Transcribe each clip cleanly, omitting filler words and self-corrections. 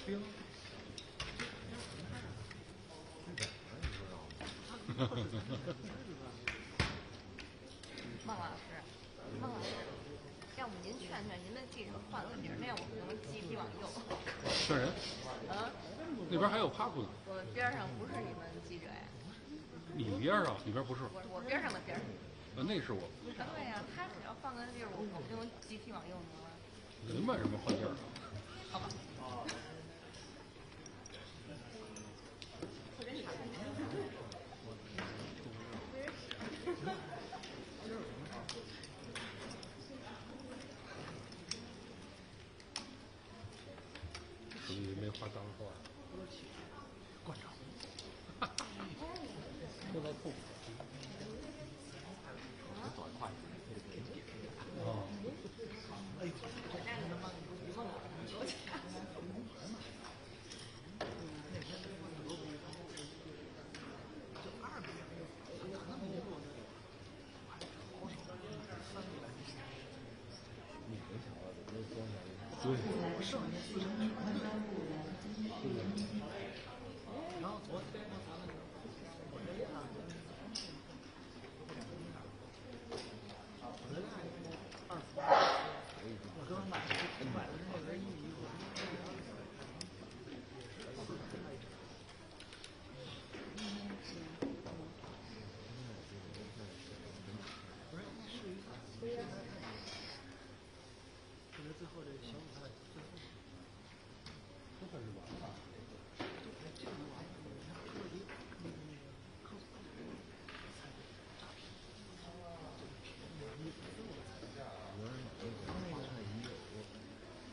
冰。孟老师，要不您劝劝您的记者换个地儿，那样我们就能集体往右。劝人？啊？那边还有Paphos呢。我边上不是你们记者呀？你边上？你边不是？我边上的边上。那是我。对呀，他只要换个地儿，我们就能集体往右挪了。您为什么换地儿？好吧。属于没话当话。馆长。说到痛。哦。哎呦，对，剩下4场全对。然后昨天咱们我这样，我刚买的是那个衣服。这是最后这个小舞台最后。这算是完了。这个完了，你看科比那个科比诈骗，这个便宜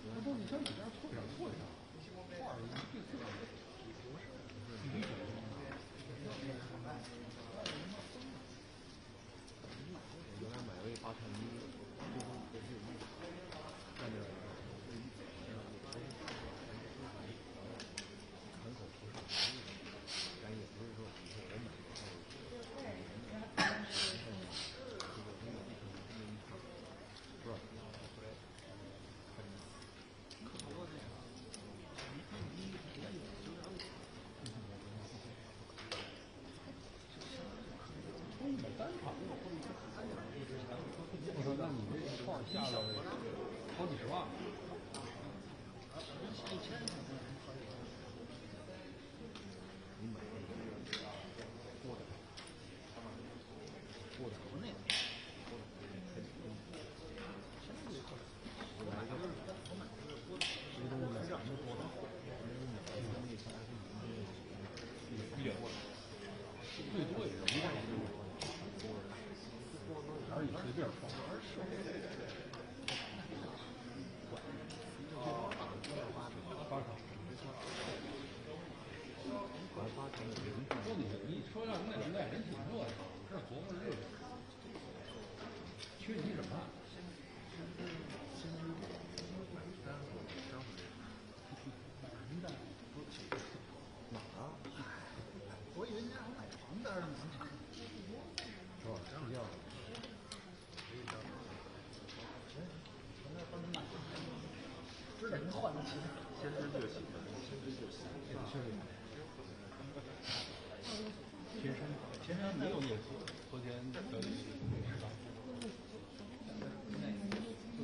那都你像你这样错点错一下，画儿对色不是。原来买了一8串衣，最后不是看着门口不是但也不是说以后我买的时候，不是。买单场，我说那你这串下了好几十万。你买过的，国内的，我买的我买的锅的，这东西让人多的火，最多也是1万多。哪儿你随便放，说你说让那时代人挺热闹，这琢磨日子，缺你什么？哪啊？我以为你让我买床单呢。是吧？睡觉。知道您换的钱，先知就行，天山没有夜市，昨天就是市场，就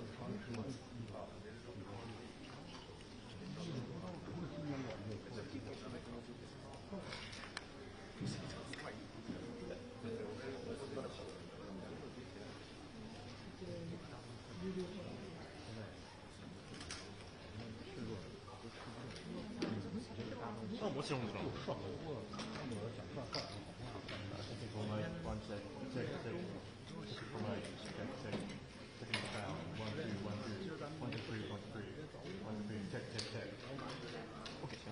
是超市嘛。那我形容不上。就涮火锅，他们想涮饭，我们往这不给钱。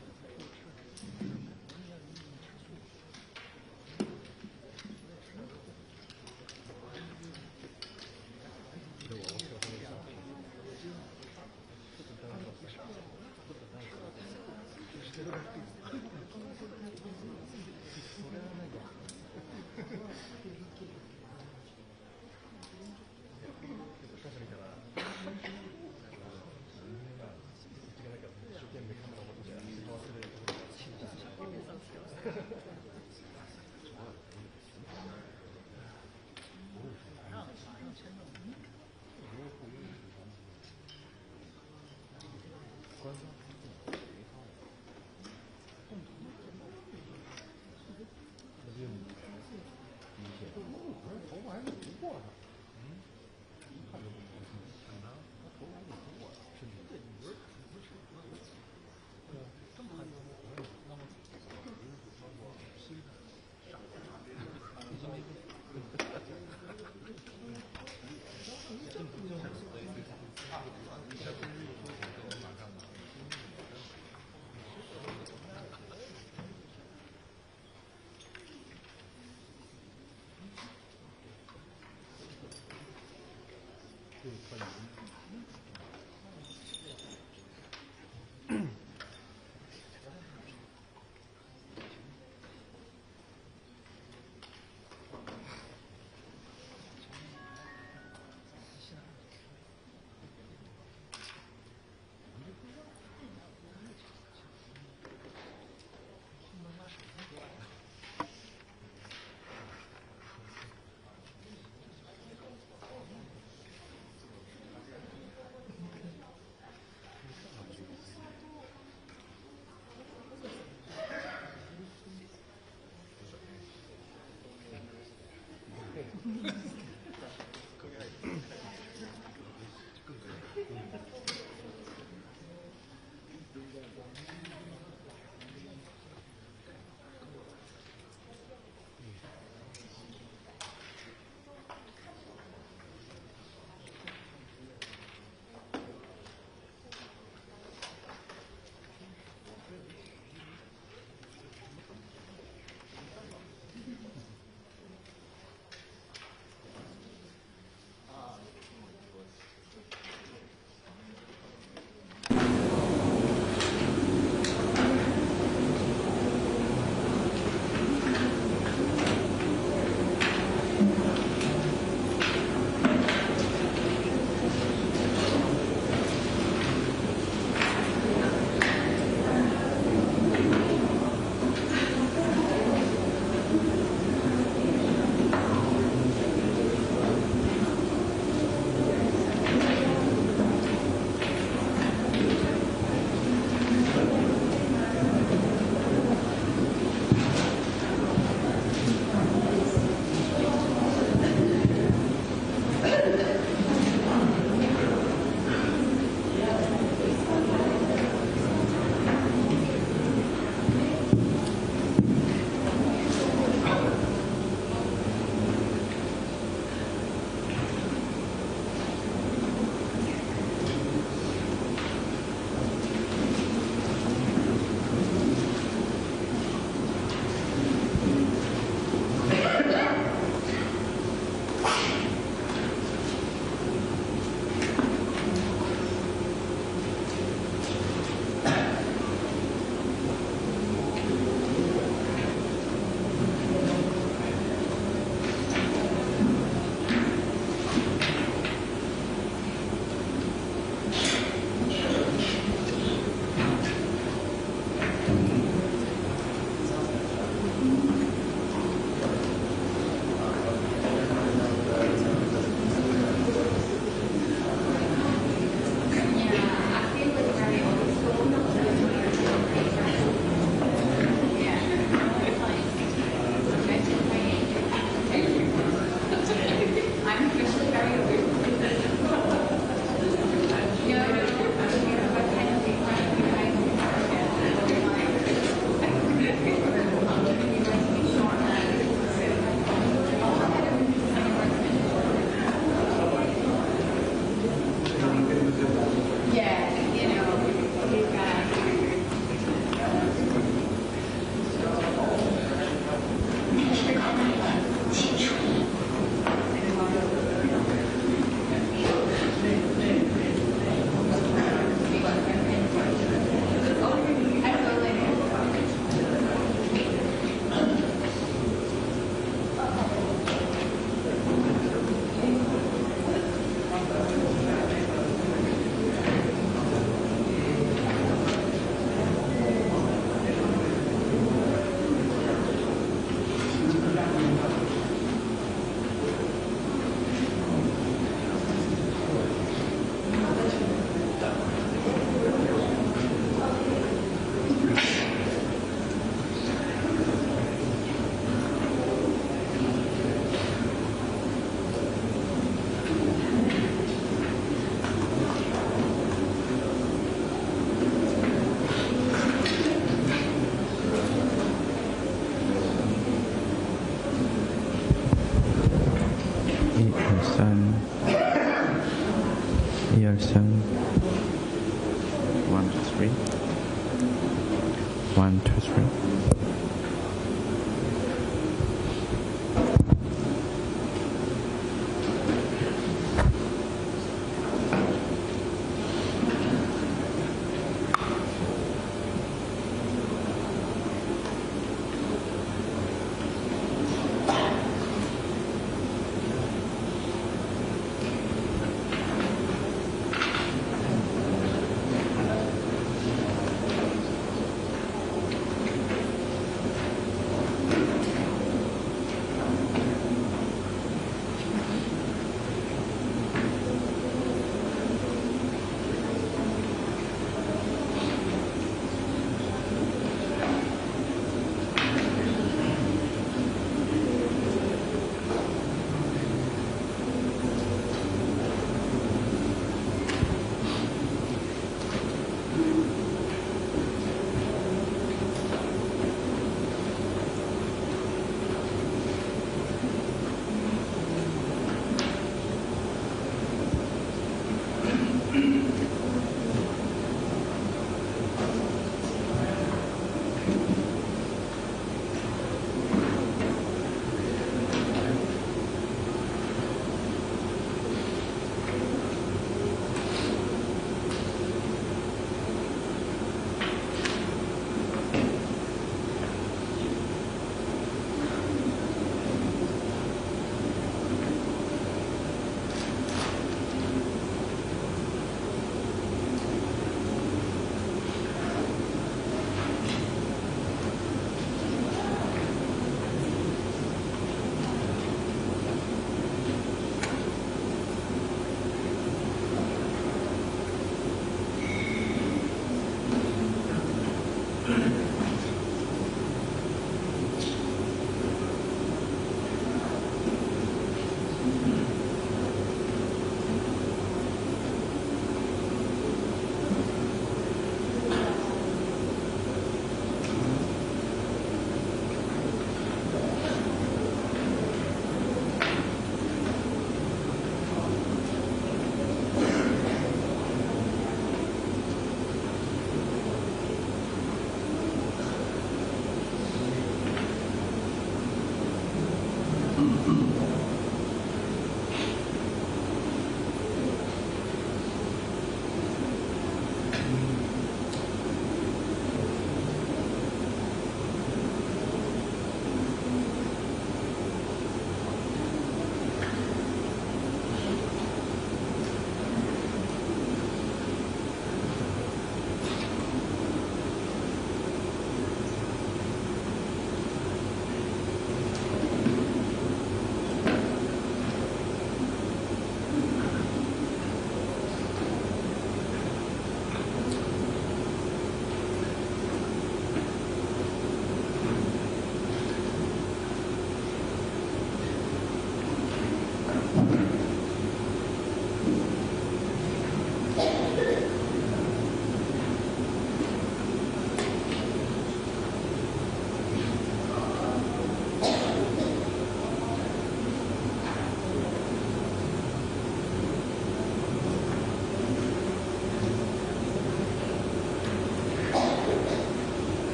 person. 1, 2, 3. 1, 2, 3.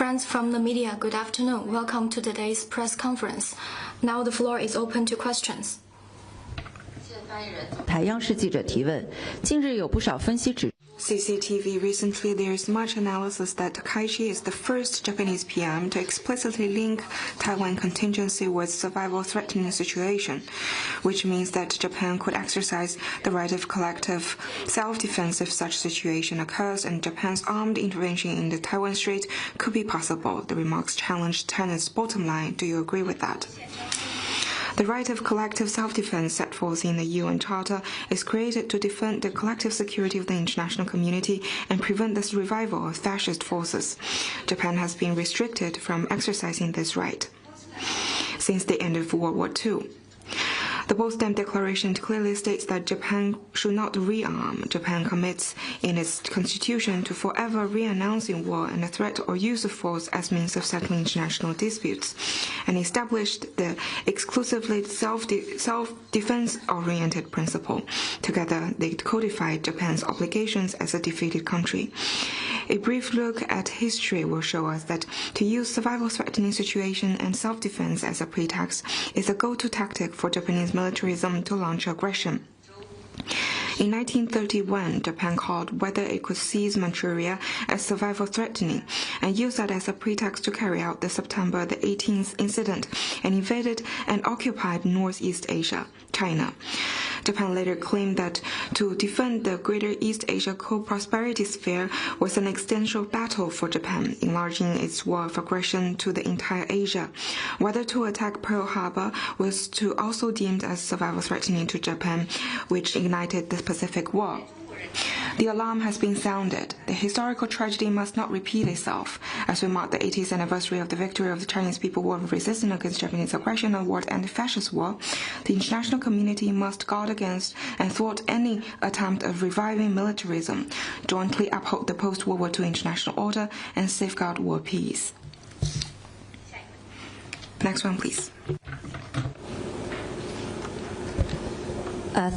Friends from the media, good afternoon. Welcome to today's press conference. Now the floor is open to questions. 台央视记者提问：近日有不少分析指 CCTV recently there's much analysis that Takaichi is the first Japanese PM to explicitly link Taiwan contingency with survival-threatening situation, which means that Japan could exercise the right of collective self-defense if such situation occurs, and Japan's armed intervention in the Taiwan Strait could be possible. The remarks challenged China's bottom line. Do you agree with that? The right of collective self-defense set forth in the UN Charter is created to defend the collective security of the international community and prevent the revival of fascist forces. Japan has been restricted from exercising this right since the end of World War II. The Potsdam Declaration clearly states that Japan should not rearm. Japan commits in its constitution to forever re-announcing war and the threat or use of force as means of settling international disputes, and established the exclusively self-defense-oriented principle. Together, they codified Japan's obligations as a defeated country. A brief look at history will show us that to use survival-threatening situation and self-defense as a pretext is a go-to tactic for Japanese militarism to launch aggression. In 1931, Japan called whether it could seize Manchuria as survival-threatening and used that as a pretext to carry out the September the 18th incident and invaded and occupied Northeast Asia, China. Japan later claimed that to defend the Greater East Asia co-prosperity sphere was an existential battle for Japan, enlarging its war of aggression to the entire Asia. Whether to attack Pearl Harbor was to also deemed as survival-threatening to Japan, which ignited the Pacific War. The alarm has been sounded. The historical tragedy must not repeat itself. As we mark the 80th anniversary of the victory of the Chinese People War of Resistance against Japanese aggression and World Anti-Fascist War, the international community must guard against and thwart any attempt of reviving militarism, jointly uphold the post-World War II international order, and safeguard world peace. Next one, please.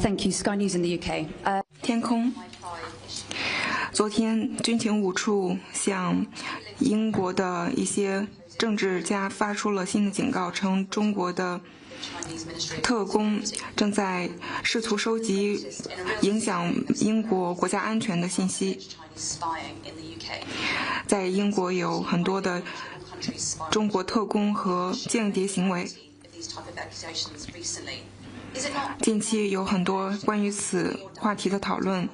Thank you. Sky News in the UK. 天空。昨天，军情五处向英国的一些政治家发出了新的警告，称中国的特工正在试图收集影响英国国家安全的信息。在英国有很多的中国特工和间谍行为。近期有很多关于此话题的讨论，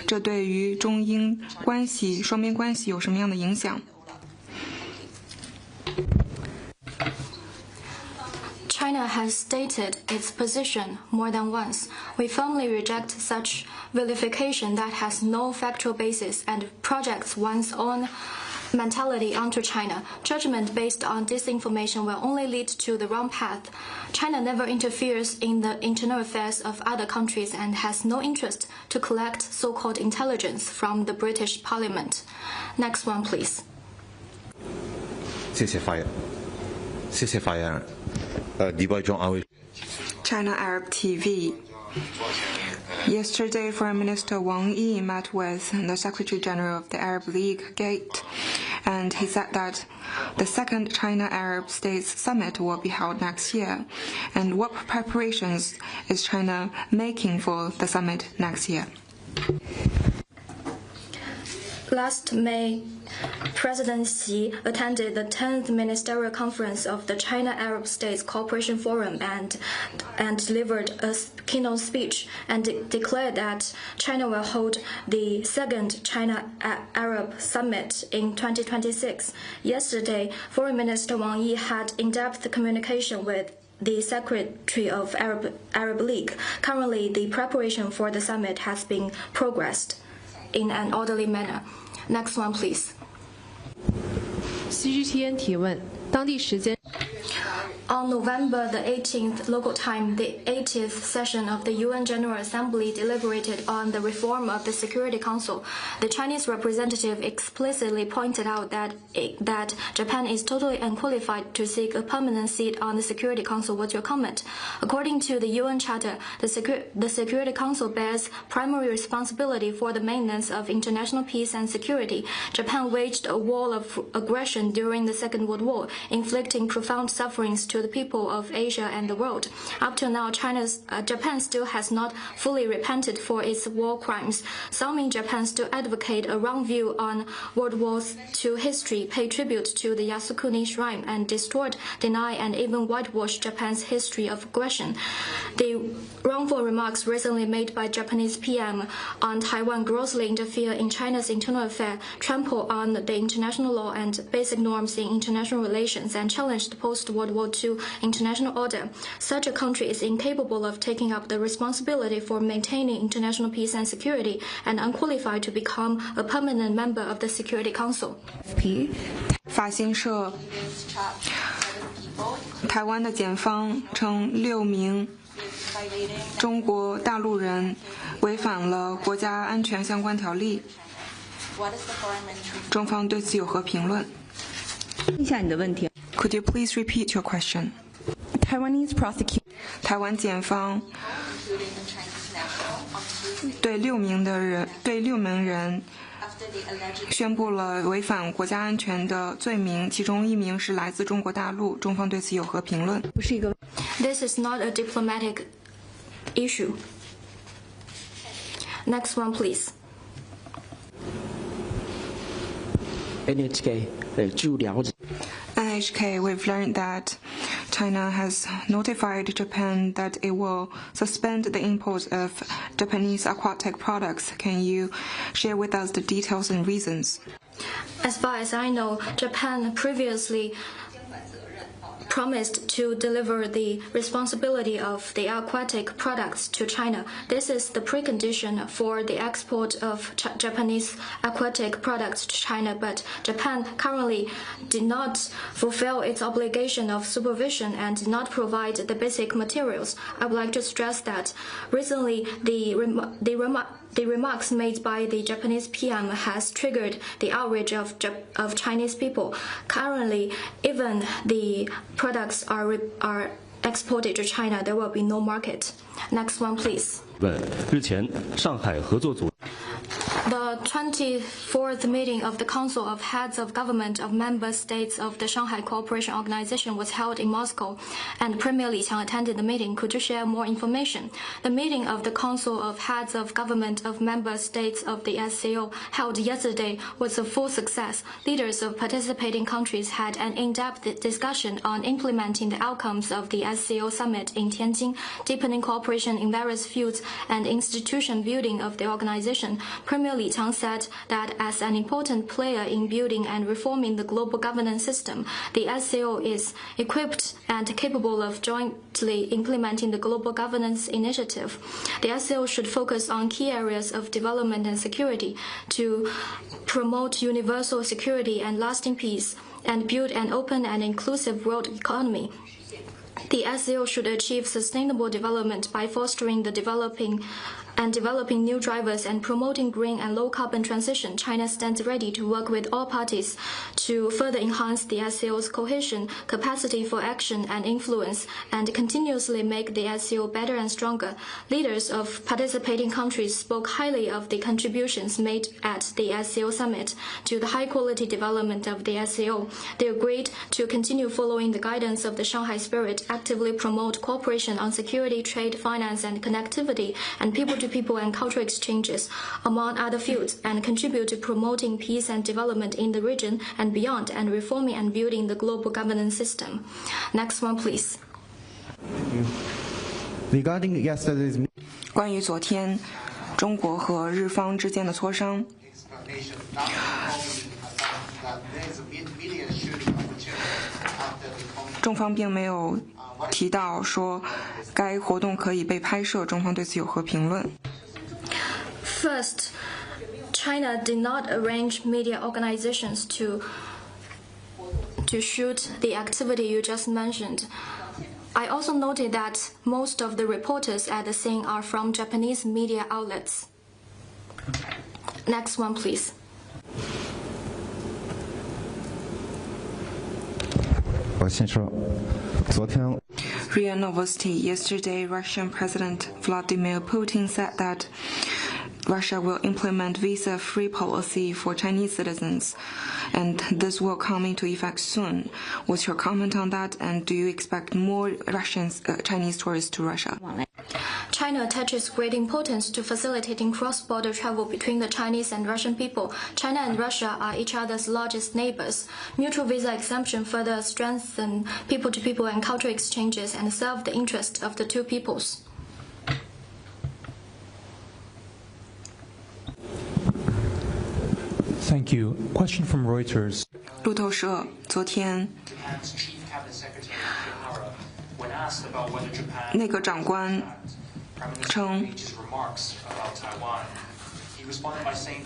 这对于中英关系、双边关系有什么样的影响？ China has stated its position more than once. We firmly reject such vilification that has no factual basis and projects one's own mentality onto China. Judgment based on disinformation will only lead to the wrong path. China never interferes in the internal affairs of other countries and has no interest to collect so-called intelligence from the British Parliament. Next one, please. 谢谢发言。谢谢发言。李伯忠安慰。China Arab TV. Yesterday, Foreign Minister Wang met with the Secretary General of the Arab League, Gate, and he said that the second China-Arab States Summit will be held next year. And what preparations is China making for the summit next year? Last May, President Xi attended the 10th Ministerial Conference of the China-Arab States Cooperation Forum and delivered a keynote speech and declared that China will hold the second China-Arab Summit in 2026. Yesterday, Foreign Minister Wang Yi had in-depth communication with the Secretary of Arab League. Currently, the preparation for the summit has been progressed in an orderly manner. Next one, please. CGTN 提问：当地时间 On November the 18th local time, the 80th session of the UN General Assembly deliberated on the reform of the Security Council. The Chinese representative explicitly pointed out that Japan is totally unqualified to seek a permanent seat on the Security Council. What's your comment? According to the UN Charter, the Security Council bears primary responsibility for the maintenance of international peace and security. Japan waged a war of aggression during the Second World War, inflicting profound sufferings to the people of Asia and the world. Up to now, Japan still has not fully repented for its war crimes. Some in Japan still advocate a wrong view on World War II history, pay tribute to the Yasukuni Shrine, and distort, deny, and even whitewash Japan's history of aggression. The wrongful remarks recently made by Japanese PM on Taiwan grossly interfere in China's internal affairs, trample on the international law and basic norms in international relations, and challenge the post-World War II international order. Such a country is incapable of taking up the responsibility for maintaining international peace and security, and unqualified to become a permanent member of the Security Council. 法新社台湾的检方称6名中国大陆人违反了国家安全相关条例，中方对此有何评论？一下你的问题。 Could you please repeat your question? Taiwanese prosecutor 台湾检方对6名人宣布了违反国家安全的罪名，其中1名是来自中国大陆，中方对此有何评论？不是一个。This is not a diplomatic issue. Next one, please. NHK 据了解。 NHK, we've learned that China has notified Japan that it will suspend the import of Japanese aquatic products. Can you share with us the details and reasons? As far as I know, Japan previously promised to deliver the responsibility of the aquatic products to China. This is the precondition for the export of Japanese aquatic products to China, but Japan currently did not fulfill its obligation of supervision and did not provide the basic materials. I would like to stress that recently the remarks made by the Japanese PM has triggered the outrage of Chinese people. Currently, even the products are exported to China, there will be no market. Next one, please. 日前，上海合作组。 The 24th meeting of the Council of Heads of Government of Member States of the Shanghai Cooperation Organization was held in Moscow, and Premier Li Qiang attended the meeting. Could you share more information? The meeting of the Council of Heads of Government of Member States of the SCO held yesterday was a full success. Leaders of participating countries had an in-depth discussion on implementing the outcomes of the SCO summit in Tianjin, deepening cooperation in various fields, and institution building of the organization. Premier Li Qiang said that as an important player in building and reforming the global governance system, the SCO is equipped and capable of jointly implementing the global governance initiative. The SCO should focus on key areas of development and security to promote universal security and lasting peace, and build an open and inclusive world economy. The SCO should achieve sustainable development by fostering the developing new drivers and promoting green and low-carbon transition. China stands ready to work with all parties to further enhance the SCO's cohesion, capacity for action and influence, and continuously make the SCO better and stronger. Leaders of participating countries spoke highly of the contributions made at the SCO summit to the high-quality development of the SCO. They agreed to continue following the guidance of the Shanghai Spirit, actively promote cooperation on security, trade, finance, and connectivity, and people-to-people and cultural exchanges, among other fields, and contribute to promoting peace and development in the region and beyond, and reforming and building the global governance system. Next one, please. Regarding yesterday's 关于昨天中国和日方之间的磋商，中方并没有提到说该活动可以被拍摄，中方对此有何评论？ First, China did not arrange media organizations to shoot the activity you just mentioned. I also noted that most of the reporters at the scene are from Japanese media outlets. Next one, please. RIA Novosti. Yesterday, Russian President Vladimir Putin said that Russia will implement visa-free policy for Chinese citizens, and this will come into effect soon. What's your comment on that, and do you expect more Chinese tourists to Russia? China attaches great importance to facilitating cross-border travel between the Chinese and Russian people. China and Russia are each other's largest neighbors. Mutual visa exemption further strengthens people-to-people and cultural exchanges and serve the interest of the two peoples. Thank you. Question from Reuters. 路透社昨天，内阁长官称，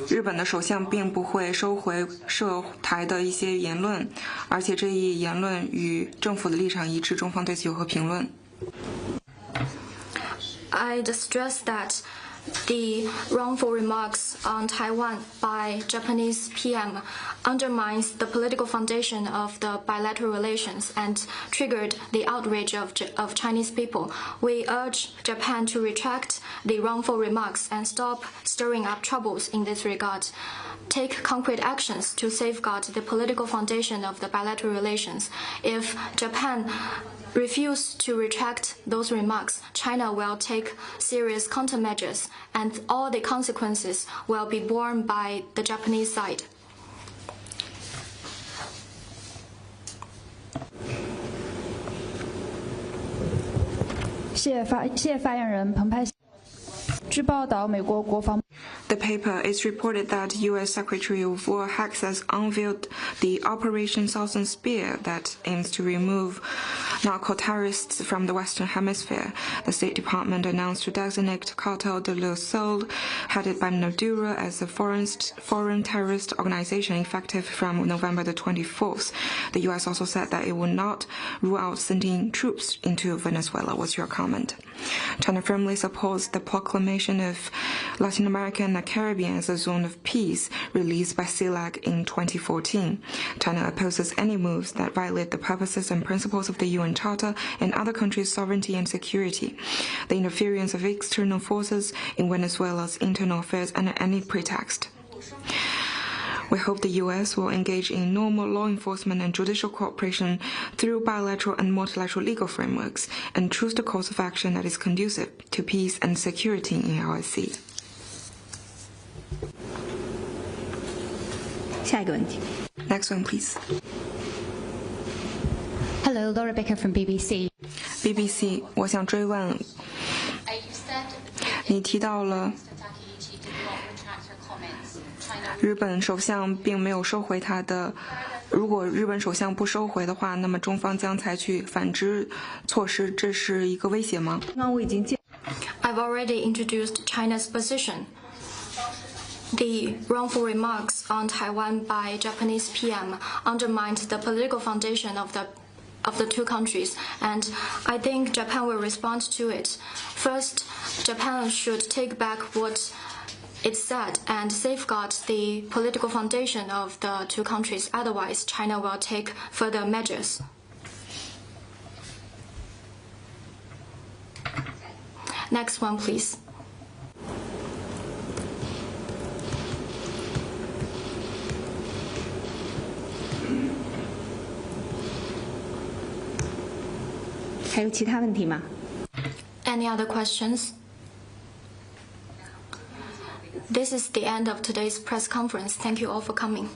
日本的首相并不会收回涉台的一些言论，而且这一言论与政府的立场一致，中方对此有何评论？ I'd stress that the wrongful remarks on Taiwan by Japanese PM undermines the political foundation of the bilateral relations and triggered the outrage of Chinese people. We urge Japan to retract the wrongful remarks and stop stirring up troubles in this regard. Take concrete actions to safeguard the political foundation of the bilateral relations. If Japan refuse to retract those remarks, China will take serious countermeasures, and all the consequences will be borne by the Japanese side. 谢谢发言人彭湃。据报道，美国国防 The paper is reported that U.S. Secretary of War Hicks has unveiled the Operation Southern Spear that aims to remove narco-terrorists from the Western Hemisphere. The State Department announced to designate Cartel de Limassol, headed by Maduro, as a foreign terrorist organization effective from November the 24th. The U.S. also said that it will not rule out sending troops into Venezuela. What's your comment? China firmly supports the proclamation of Latin America and the Caribbean as a zone of peace released by CELAC in 2014. China opposes any moves that violate the purposes and principles of the UN Charter and other countries' sovereignty and security, the interference of external forces in Venezuela's internal affairs under any pretext. We hope the U.S. will engage in normal law enforcement and judicial cooperation through bilateral and multilateral legal frameworks and choose the course of action that is conducive to peace and security in our sea. 下一个问题。 Next one, please. Hello, Laura Baker from BBC. BBC, 我想追问，你提到了日本首相并没有收回他的，如果日本首相不收回的话，那么中方将采取反制措施，这是一个威胁吗？ I've already introduced China's position. The wrongful remarks on Taiwan by Japanese PM undermined the political foundation of the two countries, and I think Japan will respond to it. First, Japan should take back what it said and safeguard the political foundation of the two countries. Otherwise, China will take further measures. Next one, please. Any other questions? This is the end of today's press conference. Thank you all for coming.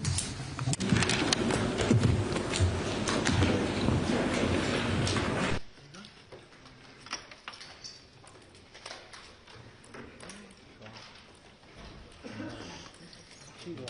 这个